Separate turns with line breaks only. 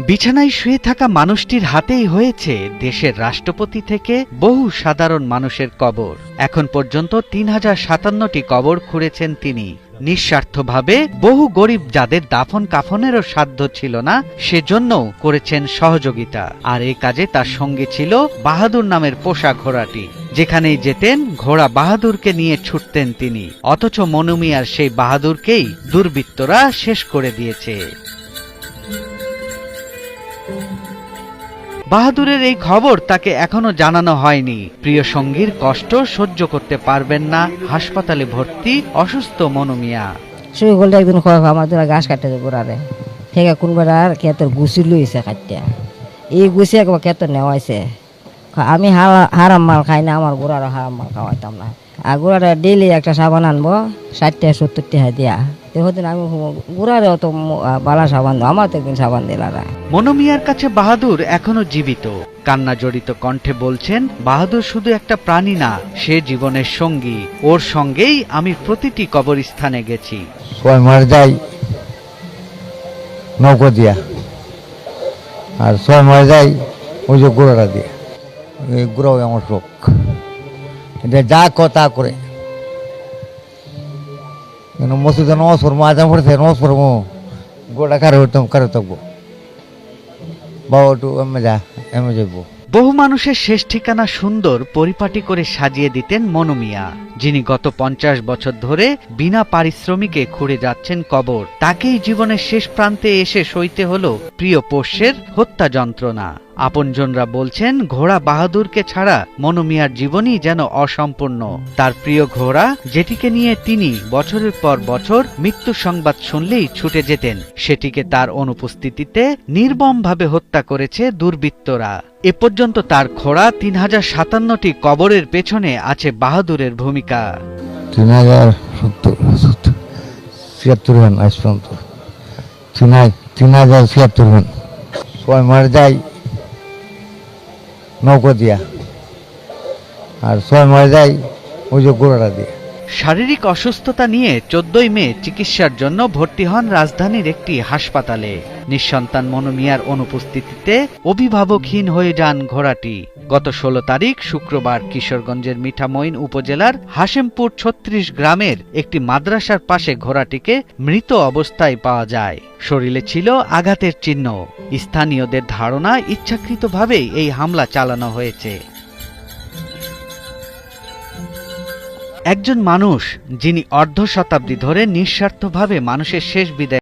বিছানায় শুয়ে থাকা মানুষটির হাতেই হয়েছে দেশের রাষ্ট্রপতি থেকে বহু সাধারণ মানুষের কবর। এখন পর্যন্ত ৩০৫৭টি কবর খুঁড়েছেন তিনি। নিঃস্বার্থভাবে বহু গরিব যাদের দাফন কাফনেরও সাধ্য ছিল না, সেজন্যও করেছেন সহযোগিতা। আর এই কাজে তার সঙ্গে ছিল বাহাদুর নামের পোষা ঘোড়াটি। যেখানেই যেতেন ঘোড়া বাহাদুরকে নিয়ে ছুটতেন তিনি। অথচ মনু মিয়ার সেই বাহাদুরকেই দুর্বৃত্তরা শেষ করে দিয়েছে। বাহাদুরের এই খবর তাকে এখনো জানানো হয়নি। প্রিয় সঙ্গীর কষ্ট সহ্য করতে পারবেন না হাসপাতালে ভর্তি অসুস্থ মনু মিয়া।
শুয়ে গেলে একদিন আমাদের ঘাস কাটতে গোড়ারে থেকে কোনবার ক্ষেতের গুছি লইছে কাটতে, এই গুছি একবার ক্ষেত নেওয়াইছে। আমি হারাম মাল খাই না, আমার গোড়ারও হারাম মাল খাওয়াইতাম না। আর গোড়াটা ডেইলি একটা সাবান আনবো ৬০-৭০ টাকা দিয়া। দেখুন আমি গোড়ারেও তো বালা সাবান দো, আমার তো একদিন সাবান দিলারা।
মনু মিয়ার কাছে বাহাদুর এখনো জীবিত। কান্না জড়িত কণ্ঠে বলছেন, বাহাদুর শুধু একটা প্রাণী না, সে জীবনের সঙ্গী। ওর সঙ্গেই আমি প্রতিটি কবরস্থানে গেছি।
মার যাই নৌকো দিয়া, আর ৬ মার যাই ওই যে গোড়াটা দিয়ে। এই গোড়াও আমার শোক, এটা যা কথা করে মসজিদে নমাজ পড়বো, আজান পড়েছে নমাজ পড়বো, গোড়া কারে হইতাম কারে থাকবো, বাবা একটু এমে যা এমে যাবো।
বহু মানুষের শেষ ঠিকানা সুন্দর পরিপাটি করে সাজিয়ে দিতেন মনু মিয়া, যিনি গত ৫০ বছর ধরে বিনা পারিশ্রমিকে খুঁড়ে যাচ্ছেন কবর। তাকেই জীবনের শেষ প্রান্তে এসে সইতে হলো প্রিয় পোষ্যের হত্যা যন্ত্রণা। আপনজনরা বলছেন, ঘোড়া বাহাদুরকে ছাড়া মনু মিয়ার জীবনই যেন অসম্পূর্ণ। তার প্রিয় ঘোড়া, যেটিকে নিয়ে তিনি বছরের পর বছর মৃত্যু সংবাদ শুনলেই ছুটে যেতেন, সেটিকে তার অনুপস্থিতিতে নির্মমভাবে হত্যা করেছে দুর্বৃত্তরা। এ পর্যন্ত তার খোঁড়া ৩০৫৭টি কবরের পেছনে আছে বাহাদুরের ভূমিকা।
৩০৭৬ রান আজ পর্যন্ত, ৩০৭৬ রান। ৬ মার যাই নৌকো দিয়া, আর ৬ মার যাই ওই যে গোড়াটা দিয়ে।
শারীরিক অসুস্থতা নিয়ে ১৪ই মে চিকিৎসার জন্য ভর্তি হন রাজধানীর একটি হাসপাতালে। নিঃসন্তান মনু মিয়ার অনুপস্থিতিতে অভিভাবকহীন হয়ে যান ঘোড়াটি। গত ১৬ তারিখ শুক্রবার কিশোরগঞ্জের মিঠামইন উপজেলার হাশেমপুর ৩৬ গ্রামের একটি মাদ্রাসার পাশে ঘোড়াটিকে মৃত অবস্থায় পাওয়া যায়। শরীরে ছিল আঘাতের চিহ্ন। স্থানীয়দের ধারণা, ইচ্ছাকৃতভাবেই এই হামলা চালানো হয়েছে। একজন মানুষ যিনি অর্ধ শতাব্দী ধরে নিঃস্বার্থভাবে মানুষের শেষ বিদায়